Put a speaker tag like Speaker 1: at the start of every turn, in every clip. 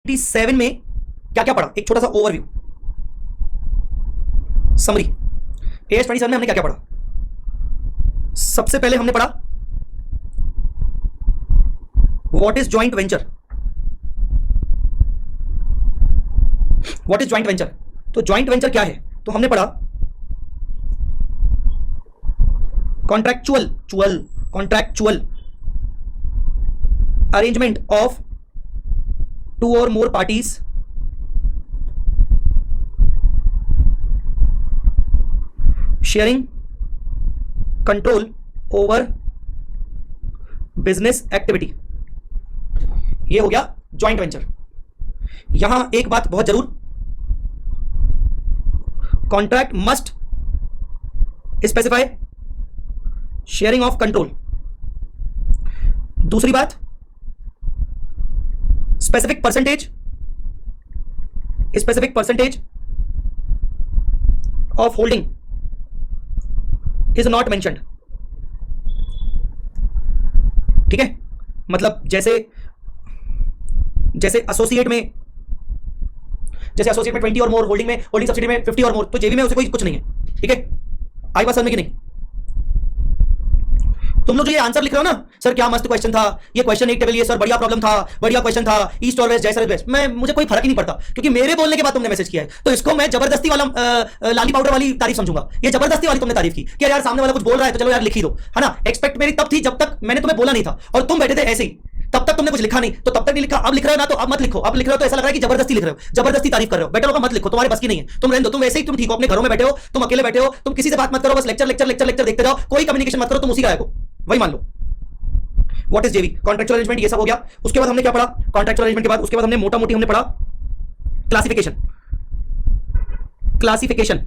Speaker 1: 87 में क्या क्या पढ़ा, एक छोटा सा ओवरव्यू समरी। AS 27 में हमने क्या क्या पढ़ा? सबसे पहले हमने पढ़ा what is joint venture. What is joint venture? तो जॉइंट वेंचर क्या है? तो हमने पढ़ा contractual arrangement of 2 or more parties sharing control over business activity। ये हो गया जॉइंट वेंचर। यहां एक बात बहुत जरूर, contract must specify sharing of control. दूसरी बात, specific percentage of holding is not mentioned। ठीक है, मतलब जैसे एसोसिएट में 20 और मोर, होल्डिंग सब्सिडी में 50 और मोर, तो जेबी में उसे कोई कुछ नहीं है। ठीक है, आई बात समझ में कि नहीं? तुम लोग जो ये आंसर लिख रहे हो ना, सर क्या मस्त क्वेश्चन था, ये क्वेश्चन एक टेबल, ये सर बढ़िया प्रॉब्लम था, बढ़िया क्वेश्चन था, ईस्ट और वेस्ट, जैसा वेस्ट, मुझे कोई फर्क ही नहीं पड़ता, क्योंकि मेरे बोलने के बाद तुमने मैसेज किया है, तो इसको मैं जबरदस्ती वाला लाली पाउडर वाली तारीफ समझूंगा। ये जबरदस्ती वाली तुमने तारीफ की कि यार सामने वाला कुछ बोल रहा है तो चलो यार लिख ही दो, है ना। एक्सपेक्ट मेरी तब थी जब तक मैंने तुम्हें बोला नहीं था और तुम बैठे थे ऐसे ही, तब तक तुमने कुछ लिखा नहीं, तो तब तक नहीं लिखा। अब लिख रहे हो ना, तो अब मत लिखो। अब लिख रहे हो तो ऐसा लग रहा है कि जबरदस्ती लिख रहे हो, जबरदस्ती तारीफ कर रहे हो। बेटर होगा मत लिखो, तुम्हारे बस की नहीं है, तुम रहने दो, तुम वैसे ही तुम ठीक हो, अपने घरों में बैठे हो, तुम अकेले बैठे हो, तुम किसी से बात मत करो, बस लेक्चर देखते जाओ, कोई कम्युनिकेशन मत करो, तुम उसी का हो, वही मान लो। व्हाट इज जेवी? कॉन्ट्रैक्चुअल अरेंजमेंट, ये सब हो गया। उसके बाद हमने क्या पढ़ा? कॉन्ट्रैक्चुअल अरेंजमेंट के बाद उसके बाद हमने मोटा मोटी हमने पढ़ा क्लासिफिकेशन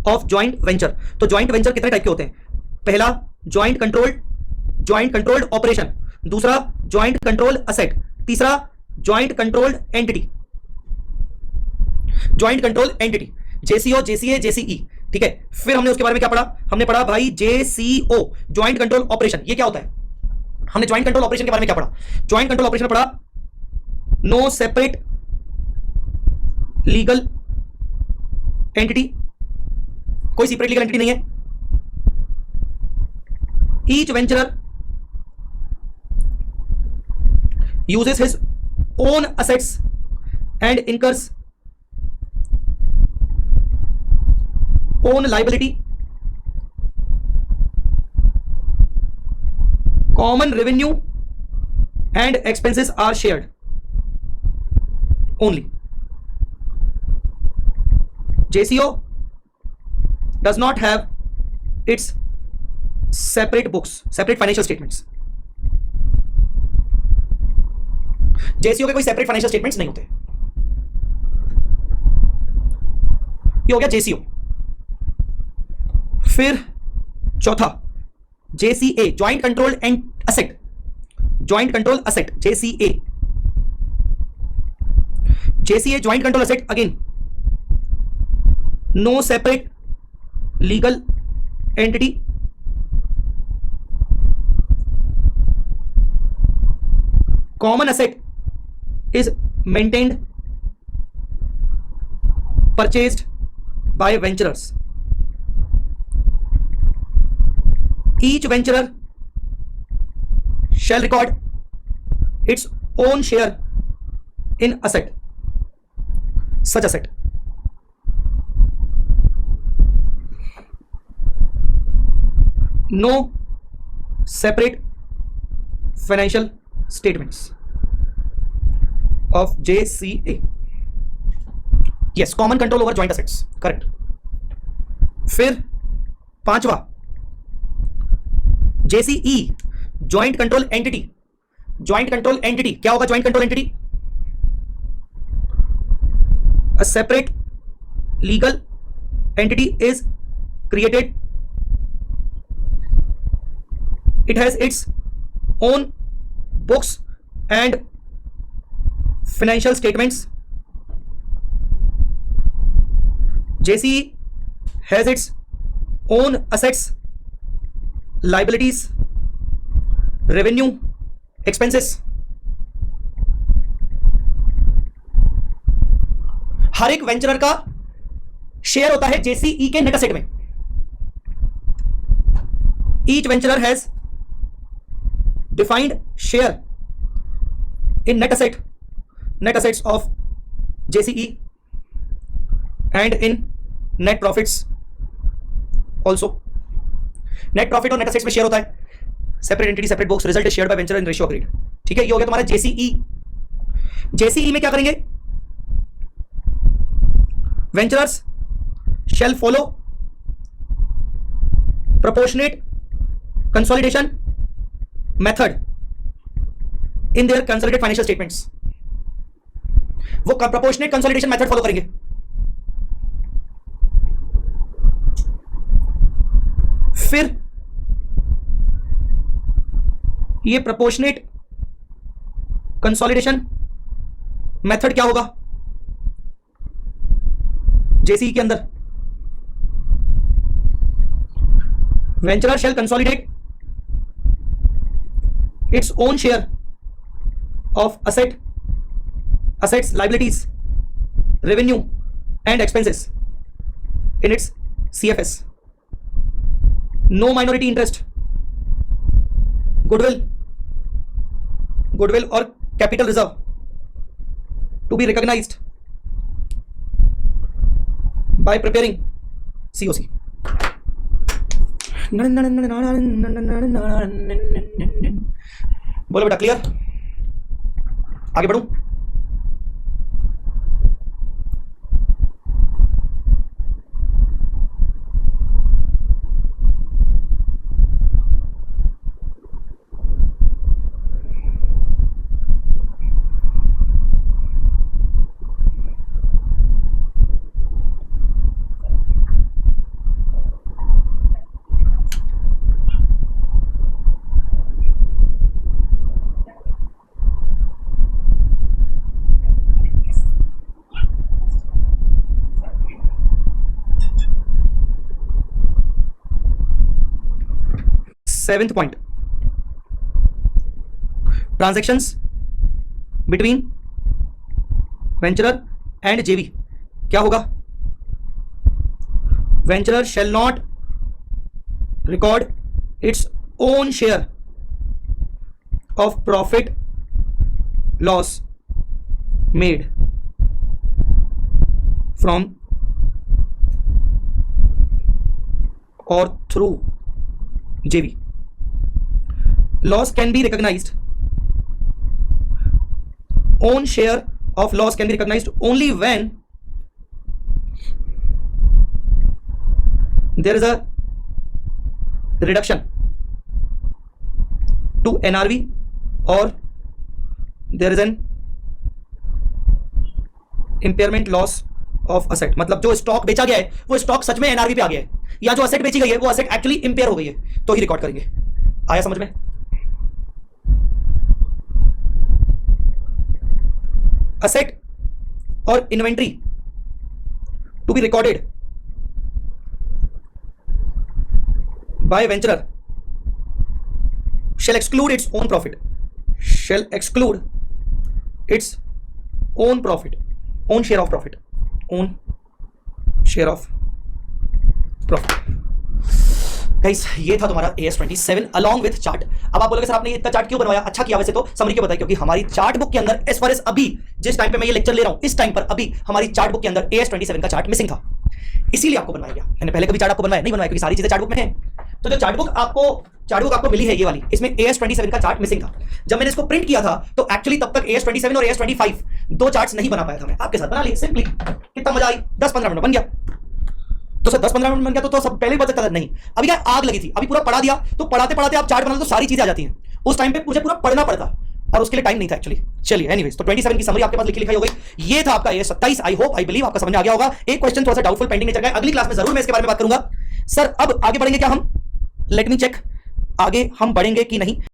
Speaker 1: ऑफ जॉइंट वेंचर। तो जॉइंट वेंचर कितने टाइप के होते हैं? पहला जॉइंट कंट्रोल्ड ऑपरेशन, दूसरा जॉइंट कंट्रोल असेट, तीसरा joint controlled entity. JCO, JCA, JCE. ठीक है, फिर हमने उसके बारे में क्या पढ़ा? हमने पढ़ा भाई जेसीओ, जॉइंट कंट्रोल ऑपरेशन। ये क्या होता है? हमने जॉइंट कंट्रोल ऑपरेशन के बारे में क्या पढ़ा? जॉइंट कंट्रोल ऑपरेशन पढ़ा नो सेपरेट लीगल एंटिटी, कोई सेपरेट लीगल एंटिटी नहीं है। Each वेंचरर uses his own assets and incurs own liability। common revenue and expenses are shared only। JCO does not have its separate books, separate financial statements। JCO के कोई separate financial statements नहीं होते। ये हो गया JCO. फिर चौथा JCA, joint control and asset, JCA joint control asset. Again no separate legal entity, common asset is maintained, purchased by venturers। each venturer shall record its own share in asset, such asset। no separate financial statements of JCA। yes, common control over joint assets, correct। फिर पांचवा JCE, joint control entity। क्या होगा joint control entity? a separate legal entity is created, it has its own books and financial statements। JCE has its own assets, liabilities, revenue, expenses। हर एक वेंचरर का share होता है जेसीई के net asset में। Each वेंचरर has defined share in net assets of JCE and in net profits also। Net profit और net assets में share होता है, separate entity separate books, result is shared by venture in ratio agreed. ठीक है, ये हो गया तुम्हारा जेसीई। जेसीई में क्या करेंगे? Venturers shall follow proportionate consolidation method in their consolidated financial statements. वो प्रोपोर्शनेट कंसोलिडेशन मेथड फॉलो करेंगे। फिर ये प्रोपोर्शनेट कंसोलिडेशन मेथड क्या होगा जेसीई के अंदर? Venturer shall consolidate its own share of assets, liabilities, revenue and expenses in its CFS. No minority interest, goodwill or capital reserve to be recognized by preparing COC। बोलो बेटा, clear? आगे बढ़ूं? Seventh point, transactions between venturer and JV. क्या होगा? Venturer shall not record its own share of profit loss made from और through JV। Loss can be recognized. Own share of loss can be recognized only when there is a reduction to NRV or there is an impairment loss of asset। मतलब जो stock बेचा गया है वो stock सच में NRV पे आ गया है, या जो असेट बेची गई है वो असेट एक्चुअली इंपेयर हो गई है, तो ही रिकॉर्ड करेंगे। आया समझ में? असेट और inventory to be recorded by venturer shall exclude its own profit, shall exclude its own profit, own share of profit, own share of profit। Guys, ये था तुम्हारा AS27 अलॉन्ग विथ चार्ट। अब आप बोलोगे सर आपने इतना chart क्यों बनवाया? अच्छा किया वैसे तो, समरी क्यों बताया? क्योंकि हमारी चार्ट बुक के अंदर एज फार एज अभी जिस टाइम पे मैं ये लेक्चर ले रहा हूं, इस टाइम पर अभी हमारी चार्ट बुक के अंदर AS27 का चार्ट मिसिंग था, इसीलिए आपको बनवाया गया। मैंने पहले कभी चार्ट आपको बनवाया नहीं बनवाया, क्योंकि सारी चीजें चार्ट बुक में है। तो जो चार्ट बुक आपको मिली है ये वाली, इसमें AS27 का चार्ट मिसिंग था। जब मैंने इसको प्रिंट किया था तो एक्चुअली तब तक AS27 और AS25 दो चार्ट्स नहीं बना पाया था। मैं आपके साथ बना लिए सिंपली। कितना मजा आई, 10-15 मिनट बन गया। तो सर 10-15 मिनट बन गया तो सब पहले ही बता सकता था। नहीं, अभी क्या आग लगी थी, अभी पूरा पढ़ा दिया, तो पढ़ाते पढ़ाते आप चार्ट बना तो सारी चीजें आ जाती हैं। उस टाइम पे मुझे पूरा पढ़ना पड़ता और उसके लिए टाइम नहीं था एक्चुअली। चलिए एनीवेज, तो 27 की समरी आपके पास लिखी लिखाई हो गई। ये था आपका AS27। I hope I believe आपका समझ में आ गया होगा। एक क्वेश्चन थोड़ा सा डाउटफुल पेंडिंग में चल गया है, अगली क्लास में जरूर मैं इसके बारे में बात करूंगा। सर अब आगे बढ़ेंगे क्या हम? लेट मी चेक, आगे हम बढ़ेंगे कि नहीं।